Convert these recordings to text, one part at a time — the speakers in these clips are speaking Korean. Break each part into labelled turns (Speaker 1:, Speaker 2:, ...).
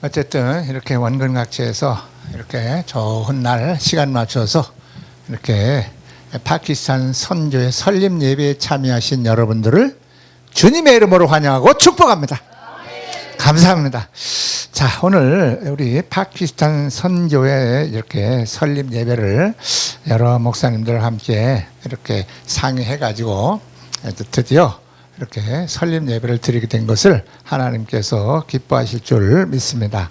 Speaker 1: 어쨌든 이렇게 원근각지에서 이렇게 좋은 날 시간 맞춰서 이렇게 파키스탄 선교의 설립 예배에 참여하신 여러분들을 주님의 이름으로 환영하고 축복합니다. 감사합니다. 자, 오늘 우리 파키스탄 선교회 이렇게 설립 예배를 여러 목사님들 함께 이렇게 상의해 가지고 드디어 이렇게 설립 예배를 드리게 된 것을 하나님께서 기뻐하실 줄 믿습니다.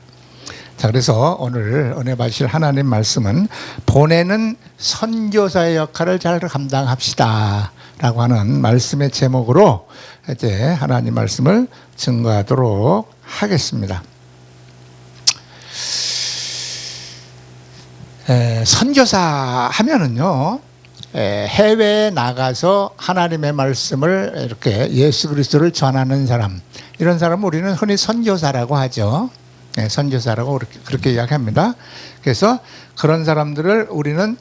Speaker 1: 자, 그래서 오늘 은혜 받으실 하나님 말씀은 보내는 선교사의 역할을 잘 감당합시다 라고 하는 말씀의 제목으로 이제 하나님 말씀을 증거하도록 하겠습니다. 선교사 하면은요, 해외에 나가서 하나님의 말씀을 이렇게 예수 그리스도를 전하는 사람, 이런 사람을 우리는 흔히 선교사라고 하죠. 선교사라고 그렇게 이야기합니다. 그래서 그런 사람들을 우리는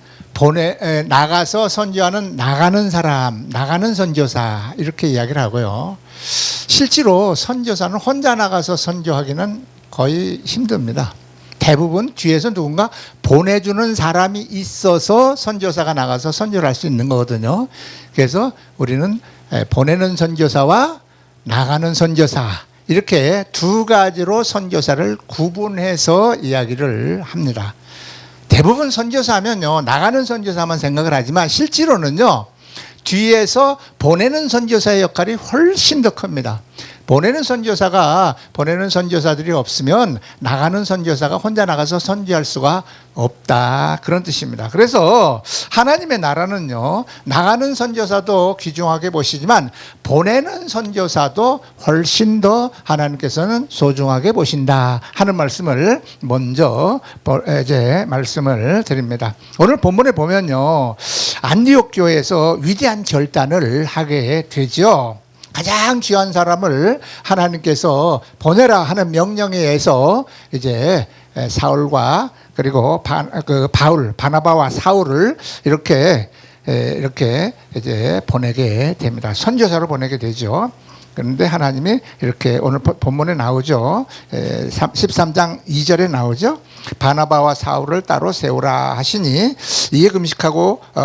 Speaker 1: 나가서 선교하는 나가는 사람, 나가는 선교사 이렇게 이야기를 하고요. 실제로 선교사는 혼자 나가서 선교하기는 거의 힘듭니다. 대부분 뒤에서 누군가 보내주는 사람이 있어서 선교사가 나가서 선교를 할 수 있는 거거든요. 그래서 우리는 보내는 선교사와 나가는 선교사 이렇게 두 가지로 선교사를 구분해서 이야기를 합니다. 대부분 선교사 하면요, 나가는 선교사만 생각을 하지만 실제로는요, 뒤에서 보내는 선교사의 역할이 훨씬 더 큽니다. 보내는 선교사들이 없으면 나가는 선교사가 혼자 나가서 선교할 수가 없다, 그런 뜻입니다. 그래서 하나님의 나라는요, 나가는 선교사도 귀중하게 보시지만 보내는 선교사도 훨씬 더 하나님께서는 소중하게 보신다 하는 말씀을 먼저 이제 말씀을 드립니다. 오늘 본문에 보면요, 안디옥 교회에서 위대한 결단을 하게 되죠. 가장 귀한 사람을 하나님께서 보내라 하는 명령에 의해서 이제 사울과 그리고 바나바와 사울을 이렇게 이제 보내게 됩니다. 선교사로 보내게 되죠. 그런데 하나님이 이렇게 오늘 본문에 나오죠. 13장 2절에 나오죠. 바나바와 사울을 따로 세우라 하시니 이에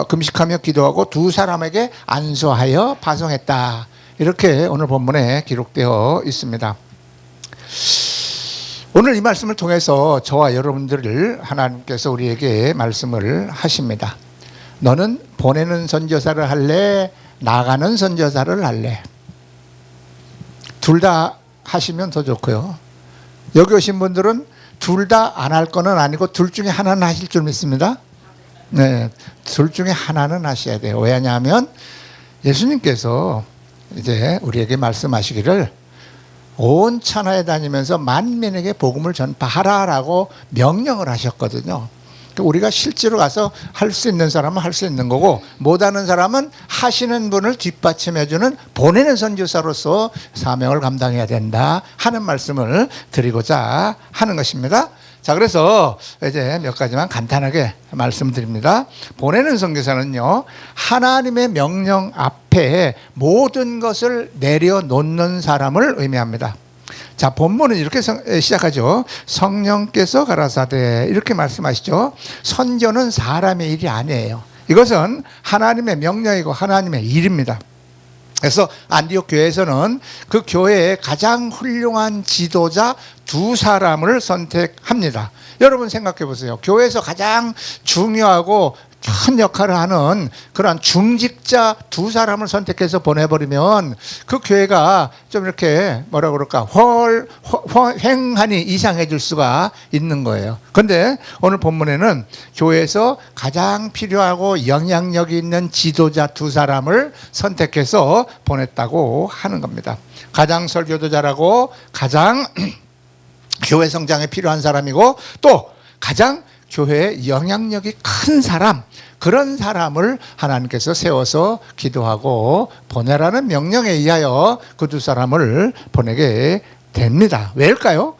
Speaker 1: 금식하며 기도하고 두 사람에게 안수하여 파송했다. 이렇게 오늘 본문에 기록되어 있습니다. 오늘 이 말씀을 통해서 저와 여러분들을 하나님께서 우리에게 말씀을 하십니다. 너는 보내는 선교사를 할래? 나가는 선교사를 할래? 둘 다 하시면 더 좋고요. 여기 오신 분들은 둘 다 안 할 거는 아니고 둘 중에 하나는 하실 줄 믿습니다. 네, 둘 중에 하나는 하셔야 돼요. 왜냐하면 예수님께서 이제 우리에게 말씀하시기를 온 천하에 다니면서 만민에게 복음을 전파하라라고 명령을 하셨거든요. 우리가 실제로 가서 할 수 있는 사람은 할 수 있는 거고, 못하는 사람은 하시는 분을 뒷받침해주는 보내는 선교사로서 사명을 감당해야 된다 하는 말씀을 드리고자 하는 것입니다. 자, 그래서 이제 몇 가지만 간단하게 말씀드립니다. 보내는 선교사는요, 하나님의 명령 앞에 모든 것을 내려놓는 사람을 의미합니다. 자, 본문은 이렇게 시작하죠. 성령께서 가라사대 이렇게 말씀하시죠. 선교는 사람의 일이 아니에요. 이것은 하나님의 명령이고 하나님의 일입니다. 그래서 안디옥 교회에서는 그 교회의 가장 훌륭한 지도자 두 사람을 선택합니다. 여러분 생각해 보세요. 교회에서 가장 중요하고 큰 역할을 하는 그러한 중직자 두 사람을 선택해서 보내버리면 그 교회가 좀 이렇게 뭐라 그럴까 횡하니 이상해질 수가 있는 거예요. 그런데 오늘 본문에는 교회에서 가장 필요하고 영향력이 있는 지도자 두 사람을 선택해서 보냈다고 하는 겁니다. 가장 설교도 잘하고 가장 교회 성장에 필요한 사람이고 또 가장 교회에 영향력이 큰 사람, 그런 사람을 하나님께서 세워서 기도하고 보내라는 명령에 의하여 그 두 사람을 보내게 됩니다. 왜일까요?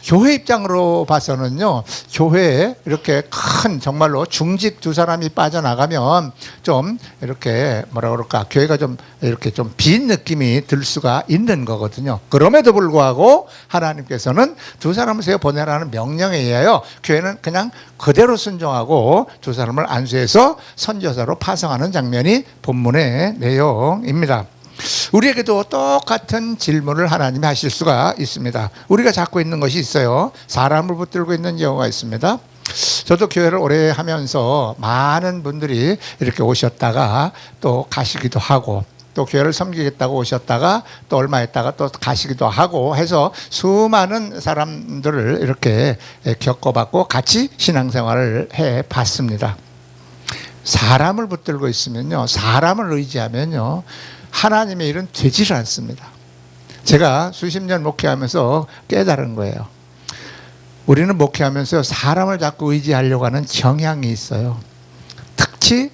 Speaker 1: 교회 입장으로 봐서는요, 교회에 이렇게 큰 정말로 중직 두 사람이 빠져나가면 좀 이렇게 뭐라 그럴까, 교회가 좀 이렇게 좀 빈 느낌이 들 수가 있는 거거든요. 그럼에도 불구하고 하나님께서는 두 사람을 세워 보내라는 명령에 의하여 교회는 그냥 그대로 순종하고 두 사람을 안수해서 선교사로 파송하는 장면이 본문의 내용입니다. 우리에게도 똑같은 질문을 하나님이 하실 수가 있습니다. 우리가 잡고 있는 것이 있어요. 사람을 붙들고 있는 경우가 있습니다. 저도 교회를 오래 하면서 많은 분들이 이렇게 오셨다가 또 가시기도 하고, 또 교회를 섬기겠다고 오셨다가 또 얼마 있다가 또 가시기도 하고 해서 수많은 사람들을 이렇게 겪어봤고 같이 신앙생활을 해봤습니다. 사람을 붙들고 있으면요, 사람을 의지하면요, 하나님의 일은 되지를 않습니다. 제가 수십 년 목회하면서 깨달은 거예요. 우리는 목회하면서 사람을 자꾸 의지하려고 하는 경향이 있어요. 특히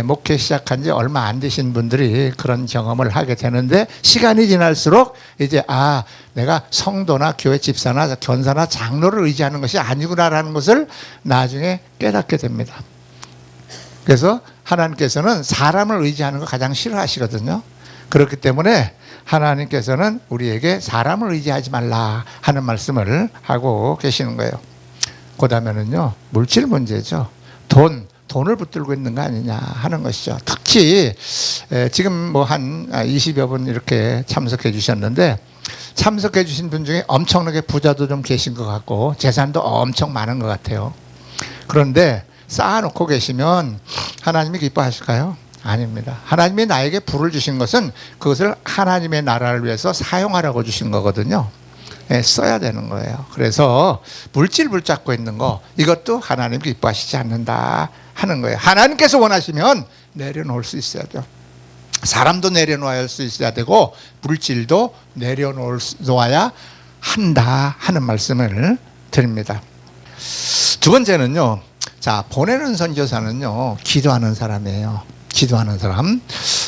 Speaker 1: 목회 시작한 지 얼마 안 되신 분들이 그런 경험을 하게 되는데, 시간이 지날수록 이제 내가 성도나 교회 집사나 권사나 장로를 의지하는 것이 아니구나라는 것을 나중에 깨닫게 됩니다. 그래서 하나님께서는 사람을 의지하는 거 가장 싫어하시거든요. 그렇기 때문에 하나님께서는 우리에게 사람을 의지하지 말라 하는 말씀을 하고 계시는 거예요. 그 다음에는요, 물질 문제죠. 돈을 붙들고 있는 거 아니냐 하는 것이죠. 특히 지금 뭐 한 20여 분 이렇게 참석해 주셨는데, 참석해 주신 분 중에 엄청나게 부자도 좀 계신 것 같고 재산도 엄청 많은 것 같아요. 그런데 쌓아놓고 계시면 하나님이 기뻐하실까요? 아닙니다. 하나님이 나에게 부를 주신 것은 그것을 하나님의 나라를 위해서 사용하라고 주신 거거든요. 써야 되는 거예요. 그래서 물질 붙잡고 있는 거, 이것도 하나님 기뻐하시지 않는다 하는 거예요. 하나님께서 원하시면 내려놓을 수 있어야죠. 사람도 내려놓아야 수 있어야 되고 물질도 내려놓아야 한다 하는 말씀을 드립니다. 두 번째는요, 자, 보내는 선교사는요, 기도하는 사람이에요. 기도하는 사람.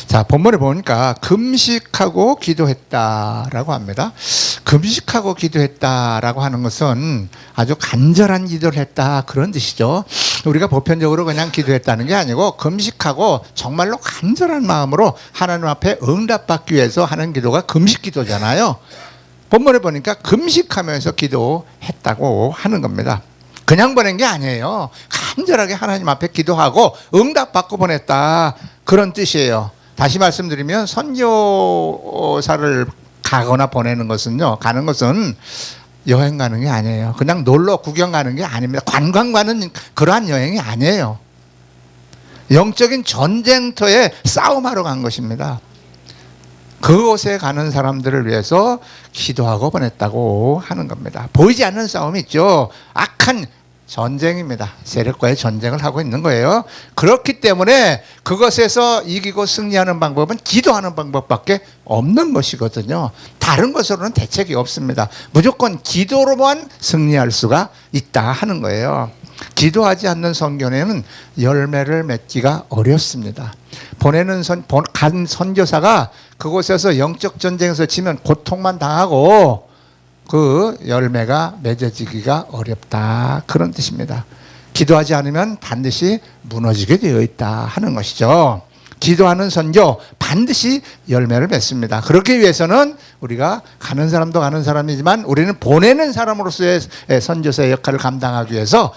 Speaker 1: 자, 본문에 보니까 금식하고 기도했다라고 합니다. 금식하고 기도했다라고 하는 것은 아주 간절한 기도를 했다, 그런 뜻이죠. 우리가 보편적으로 그냥 기도했다는 게 아니고 금식하고 정말로 간절한 마음으로 하나님 앞에 응답받기 위해서 하는 기도가 금식 기도잖아요. 본문에 보니까 금식하면서 기도했다고 하는 겁니다. 그냥 보낸 게 아니에요. 간절하게 하나님 앞에 기도하고 응답받고 보냈다, 그런 뜻이에요. 다시 말씀드리면 선교사를 가거나 보내는 것은요, 가는 것은 여행 가는 게 아니에요. 그냥 놀러 구경 가는 게 아닙니다. 관광 가는 그러한 여행이 아니에요. 영적인 전쟁터에 싸움하러 간 것입니다. 그곳에 가는 사람들을 위해서 기도하고 보냈다고 하는 겁니다. 보이지 않는 싸움이 있죠. 악한 전쟁입니다. 세력과의 전쟁을 하고 있는 거예요. 그렇기 때문에 그것에서 이기고 승리하는 방법은 기도하는 방법밖에 없는 것이거든요. 다른 것으로는 대책이 없습니다. 무조건 기도로만 승리할 수가 있다 하는 거예요. 기도하지 않는 선교회는 열매를 맺기가 어렵습니다. 간 선교사가 그곳에서 영적 전쟁에서 지면 고통만 당하고 그 열매가 맺어지기가 어렵다, 그런 뜻입니다. 기도하지 않으면 반드시 무너지게 되어 있다 하는 것이죠. 기도하는 선교 반드시 열매를 맺습니다. 그렇기 위해서는 우리가 가는 사람도 가는 사람이지만 우리는 보내는 사람으로서의 선교사의 역할을 감당하기 위해서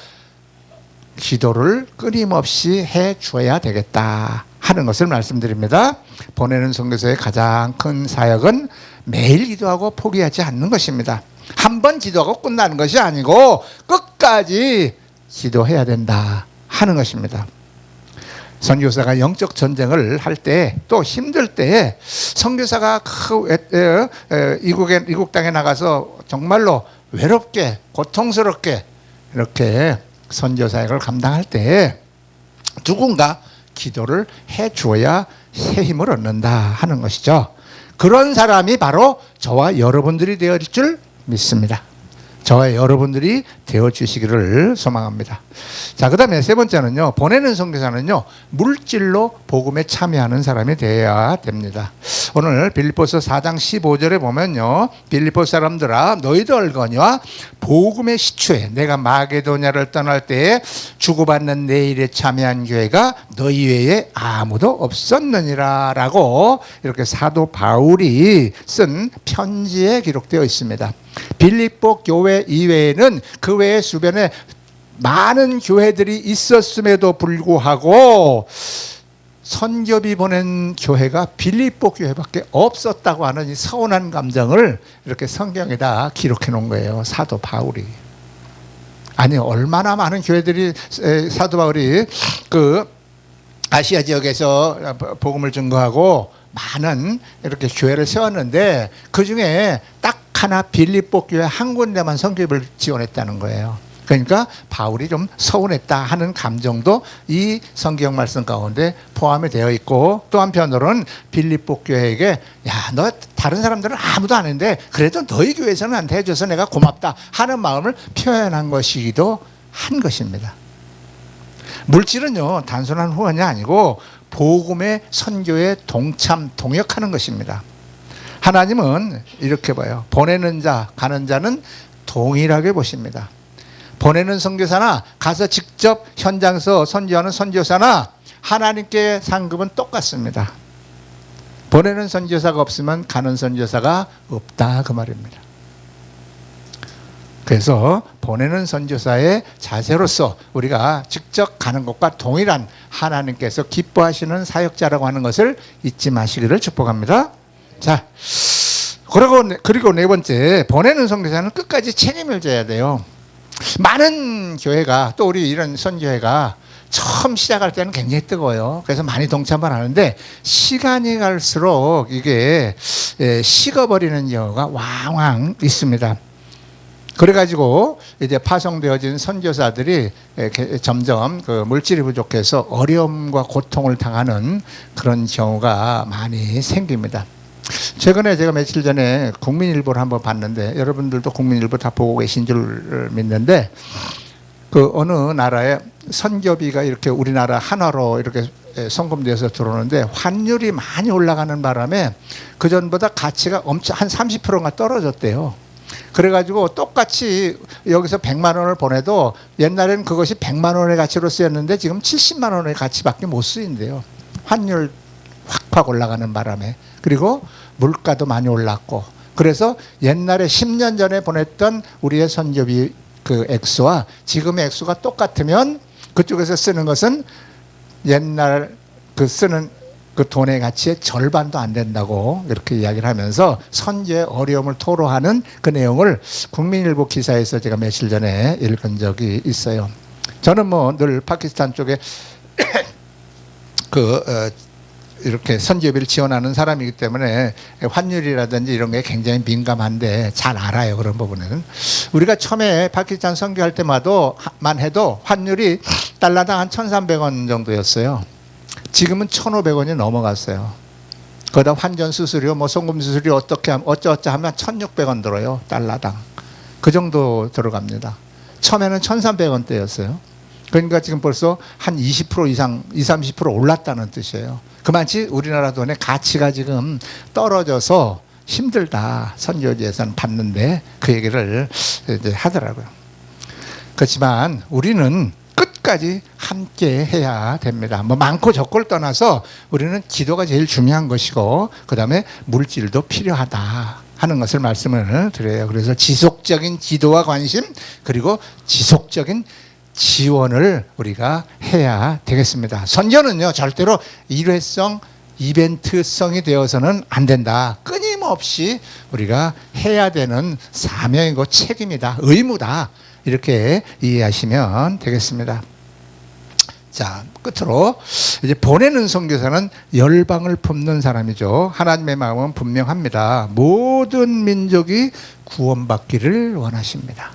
Speaker 1: 기도를 끊임없이 해줘야 되겠다 하는 것을 말씀드립니다. 보내는 선교사의 가장 큰 사역은 매일 기도하고 포기하지 않는 것입니다. 한 번 기도하고 끝나는 것이 아니고 끝까지 기도해야 된다 하는 것입니다. 선교사가 영적 전쟁을 할 때, 또 힘들 때, 선교사가 이국 땅에 나가서 정말로 외롭게 고통스럽게 이렇게 선교사역을 감당할 때 누군가 기도를 해 주어야 새 힘을 얻는다 하는 것이죠. 그런 사람이 바로 저와 여러분들이 되어질 줄 믿습니다. 저와 여러분들이 되어주시기를 소망합니다. 자, 그 다음에 세 번째는요, 보내는 선교사는요, 물질로 복음에 참여하는 사람이 되어야 됩니다. 오늘 빌립보서 4장 15절에 보면요, 빌립보 사람들아 너희도 알거니와 복음의 시초에 내가 마게도냐를 떠날 때에 주고받는 내 일에 참여한 교회가 너희 외에 아무도 없었느니라 라고 이렇게 사도 바울이 쓴 편지에 기록되어 있습니다. 빌립보 교회 이외에는 그 외의 주변에 많은 교회들이 있었음에도 불구하고 선교비 보낸 교회가 빌립보 교회밖에 없었다고 하는 이 서운한 감정을 이렇게 성경에다 기록해 놓은 거예요, 사도 바울이. 아니, 얼마나 많은 교회들이 사도 바울이 그 아시아 지역에서 복음을 증거하고 많은 이렇게 교회를 세웠는데 그 중에 딱 하나 빌립보 교회 한 군데만 선교비를 지원했다는 거예요. 그러니까 바울이 좀 서운했다 하는 감정도 이 성경 말씀 가운데 포함이 되어 있고, 또 한편으로는 빌립보 교회에게 야, 너 다른 사람들은 아무도 안 했는데 그래도 너희 교회에서는 나한테 해줘서 내가 고맙다 하는 마음을 표현한 것이기도 한 것입니다. 물질은요, 단순한 후원이 아니고 복음의 선교에 동참, 동역하는 것입니다. 하나님은 이렇게 봐요. 보내는 자, 가는 자는 동일하게 보십니다. 보내는 선교사나 가서 직접 현장에서 선교하는 선교사나 하나님께 상급은 똑같습니다. 보내는 선교사가 없으면 가는 선교사가 없다, 그 말입니다. 그래서 보내는 선교사의 자세로서 우리가 직접 가는 것과 동일한 하나님께서 기뻐하시는 사역자라고 하는 것을 잊지 마시기를 축복합니다. 자, 그리고 네 번째, 보내는 선교사는 끝까지 책임을 져야 돼요. 많은 교회가, 또 우리 이런 선교회가 처음 시작할 때는 굉장히 뜨거워요. 그래서 많이 동참을 하는데 시간이 갈수록 이게 식어버리는 경우가 왕왕 있습니다. 그래가지고 이제 파송되어진 선교사들이 점점 그 물질이 부족해서 어려움과 고통을 당하는 그런 경우가 많이 생깁니다. 최근에 제가 며칠 전에 국민일보를 한번 봤는데, 여러분들도 국민일보 다 보고 계신 줄 믿는데, 그 어느 나라에 선교비가 이렇게 우리나라 한화로 이렇게 송금돼서 들어오는데 환율이 많이 올라가는 바람에 그전보다 가치가 엄청 한 30%가 떨어졌대요. 그래가지고 똑같이 여기서 100만 원을 보내도 옛날에는 그것이 100만 원의 가치로 쓰였는데 지금 70만 원의 가치밖에 못 쓰인대요. 환율 확 올라가는 바람에. 그리고 물가도 많이 올랐고, 그래서 옛날에 10년 전에 보냈던 우리의 선교비 그 액수와 지금의 액수가 똑같으면 그쪽에서 쓰는 것은 옛날 그 쓰는 그 돈의 가치의 절반도 안 된다고 이렇게 이야기를 하면서 선교의 어려움을 토로하는 그 내용을 국민일보 기사에서 제가 며칠 전에 읽은 적이 있어요. 저는 뭐 늘 파키스탄 쪽에 이렇게 선교비를 지원하는 사람이기 때문에 환율이라든지 이런 게 굉장히 민감한데 잘 알아요, 그런 부분은. 우리가 처음에 파키스탄 선교할 때만 해도 환율이 달러당 한 1,300원 정도였어요. 지금은 1,500원이 넘어갔어요. 거기다 환전 수수료, 뭐 송금 수수료 어떻게 하면 어쩌어쩌 하면 1,600원 들어요, 달러당. 그 정도 들어갑니다. 처음에는 1,300원대였어요. 그러니까 지금 벌써 한 20% 이상, 20, 30% 올랐다는 뜻이에요. 그만치 우리나라 돈의 가치가 지금 떨어져서 힘들다, 선교지에서는 받는데 그 얘기를 이제 하더라고요. 그렇지만 우리는 끝까지 함께 해야 됩니다. 뭐 많고 적고를 떠나서 우리는 기도가 제일 중요한 것이고, 그 다음에 물질도 필요하다 하는 것을 말씀을 드려요. 그래서 지속적인 기도와 관심, 그리고 지속적인 지원을 우리가 해야 되겠습니다. 선교는요, 절대로 일회성, 이벤트성이 되어서는 안 된다. 끊임없이 우리가 해야 되는 사명이고 책임이다, 의무다, 이렇게 이해하시면 되겠습니다. 자, 끝으로 이제 보내는 선교사는 열방을 품는 사람이죠. 하나님의 마음은 분명합니다. 모든 민족이 구원받기를 원하십니다.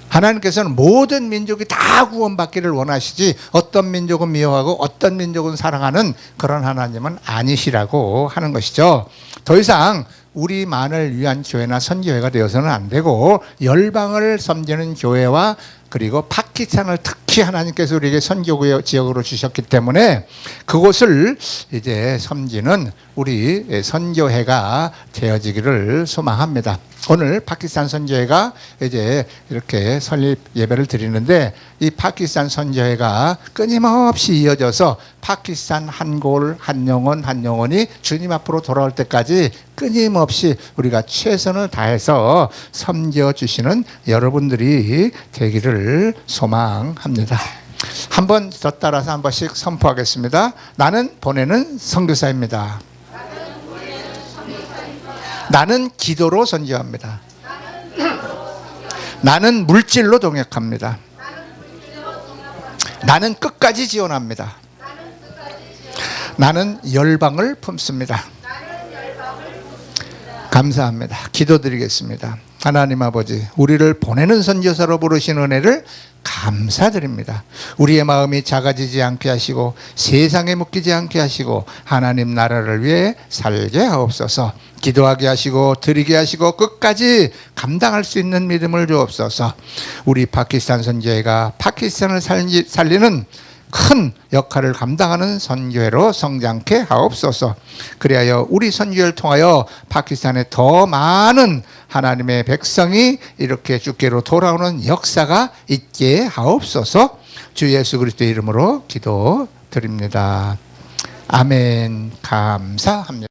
Speaker 1: 하나님께서는 모든 민족이 다 구원받기를 원하시지 어떤 민족은 미워하고 어떤 민족은 사랑하는 그런 하나님은 아니시라고 하는 것이죠. 더 이상 우리만을 위한 교회나 선교회가 되어서는 안 되고 열방을 섬기는 교회와 그리고 파키스탄을 특히 하나님께서 우리에게 선교 지역으로 주셨기 때문에 그곳을 이제 섬기는 우리 선교회가 되어지기를 소망합니다. 오늘 파키스탄 선교회가 이제 이렇게 설립 예배를 드리는데 이 파키스탄 선교회가 끊임없이 이어져서 파키스탄 한 골, 한 영혼, 한 영혼이 주님 앞으로 돌아올 때까지 끊임없이 우리가 최선을 다해서 섬겨주시는 여러분들이 되기를 소망합니다. 한번 더 따라서 한 번씩 선포하겠습니다. 나는 보내는 선교사입니다. 나는 기도로 선교합니다. 나는 물질로 동역합니다. 나는 끝까지 지원합니다. 나는 열방을 품습니다. 감사합니다. 기도드리겠습니다. 하나님 아버지, 우리를 보내는 선교사로 부르신 은혜를 감사드립니다. 우리의 마음이 작아지지 않게 하시고 세상에 묶이지 않게 하시고 하나님 나라를 위해 살게 하옵소서. 기도하게 하시고 드리게 하시고 끝까지 감당할 수 있는 믿음을 주옵소서. 우리 파키스탄 선교회가 파키스탄을 살리는 큰 역할을 감당하는 선교회로 성장케 하옵소서. 그리하여 우리 선교회를 통하여 파키스탄에 더 많은 하나님의 백성이 이렇게 주께로 돌아오는 역사가 있게 하옵소서. 주 예수 그리스도의 이름으로 기도드립니다. 아멘. 감사합니다.